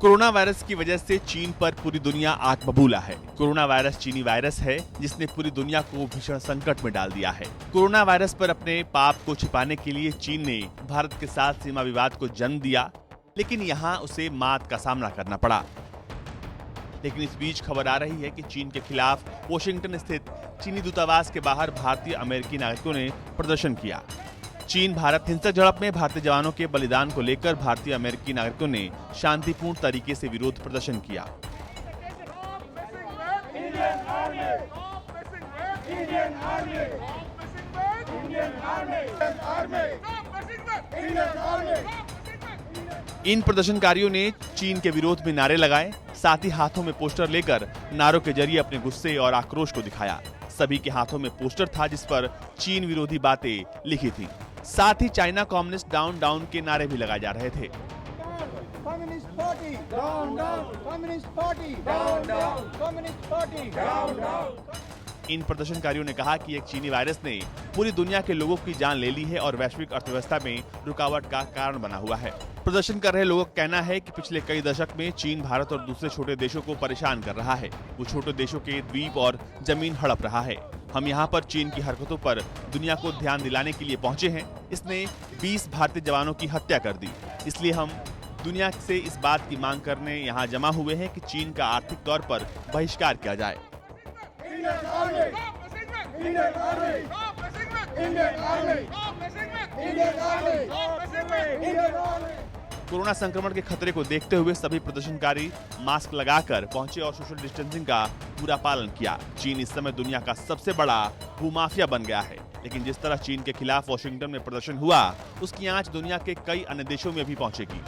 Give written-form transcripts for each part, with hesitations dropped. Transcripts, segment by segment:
Corona virus की वजह से चीन पर पूरी दुनिया आंख बबूला है। कोरोना वायरस चीनी वायरस है जिसने पूरी दुनिया को भीषण संकट में डाल दिया है। कोरोना वायरस पर अपने पाप को छिपाने के लिए चीन ने भारत के साथ सीमा विवाद को जन्म दिया, लेकिन यहाँ उसे मात का सामना करना पड़ा। लेकिन इस बीच खबर आ रही है कि चीन के खिलाफ वॉशिंगटन स्थित चीनी दूतावास के बाहर भारतीय अमेरिकी नागरिकों ने प्रदर्शन किया। चीन भारत हिंसक झड़प में भारतीय जवानों के बलिदान को लेकर भारतीय अमेरिकी नागरिकों ने शांतिपूर्ण तरीके से विरोध प्रदर्शन किया। इन प्रदर्शनकारियों ने चीन के विरोध में नारे लगाए, साथ ही हाथों में पोस्टर लेकर नारों के जरिए अपने गुस्से और आक्रोश को दिखाया। सभी के हाथों में पोस्टर था जिस पर चीन विरोधी बातें लिखी थी। साथ ही चाइना कम्युनिस्ट डाउन डाउन के नारे भी लगाए जा रहे थे। इन प्रदर्शनकारियों ने कहा कि एक चीनी वायरस ने पूरी दुनिया के लोगों की जान ले ली है और वैश्विक अर्थव्यवस्था में रुकावट का कारण बना हुआ है। प्रदर्शन कर रहे लोगों का कहना है कि पिछले कई दशक में चीन भारत और दूसरे छोटे देशों को परेशान कर रहा है। वो छोटे देशों के द्वीप और जमीन हड़प रहा है। हम यहाँ पर चीन की हरकतों पर दुनिया को ध्यान दिलाने के लिए पहुंचे हैं। इसने 20 भारतीय जवानों की हत्या कर दी, इसलिए हम दुनिया से इस बात की मांग करने यहाँ जमा हुए हैं कि चीन का आर्थिक तौर पर बहिष्कार किया जाए। कोरोना संक्रमण के खतरे को देखते हुए सभी प्रदर्शनकारी मास्क लगाकर पहुंचे और सोशल डिस्टेंसिंग का पूरा पालन किया। चीन इस समय दुनिया का सबसे बड़ा भूमाफिया बन गया है, लेकिन जिस तरह चीन के खिलाफ वॉशिंगटन में प्रदर्शन हुआ, उसकी आंच दुनिया के कई अन्य देशों में भी पहुंचेगी।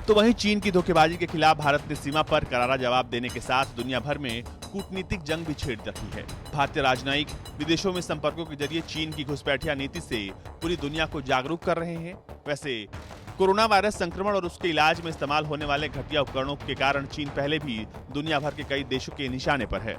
तो वहीं चीन की धोखेबाजी के खिलाफ भारत ने सीमा पर करारा जवाब देने के साथ दुनिया भर में कूटनीतिक जंग भी छेड़ रखी है। भारतीय राजनयिक विदेशों में संपर्कों के जरिए चीन की घुसपैठिया नीति से पूरी दुनिया को जागरूक कर रहे हैं। वैसे कोरोना वायरस संक्रमण और उसके इलाज में इस्तेमाल होने वाले घटिया उपकरणों के कारण चीन पहले भी दुनिया भर के कई देशों के निशाने पर है।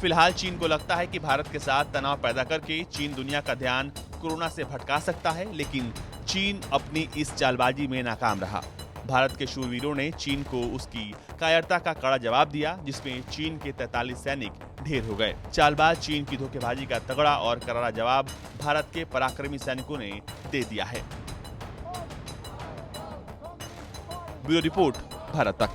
फिलहाल चीन को लगता है कि भारत के साथ तनाव पैदा करके चीन दुनिया का ध्यान कोरोना से भटका सकता है, लेकिन चीन अपनी इस चालबाजी में नाकाम रहा। भारत के शूरवीरों ने चीन को उसकी कायरता का कड़ा जवाब दिया, जिसमें चीन के 43 सैनिक ढेर हो गए। चालबाज चीन की धोखेबाजी का तगड़ा और करारा जवाब भारत के पराक्रमी सैनिकों ने दे दिया है। ब्यूरो रिपोर्ट, भारत तक।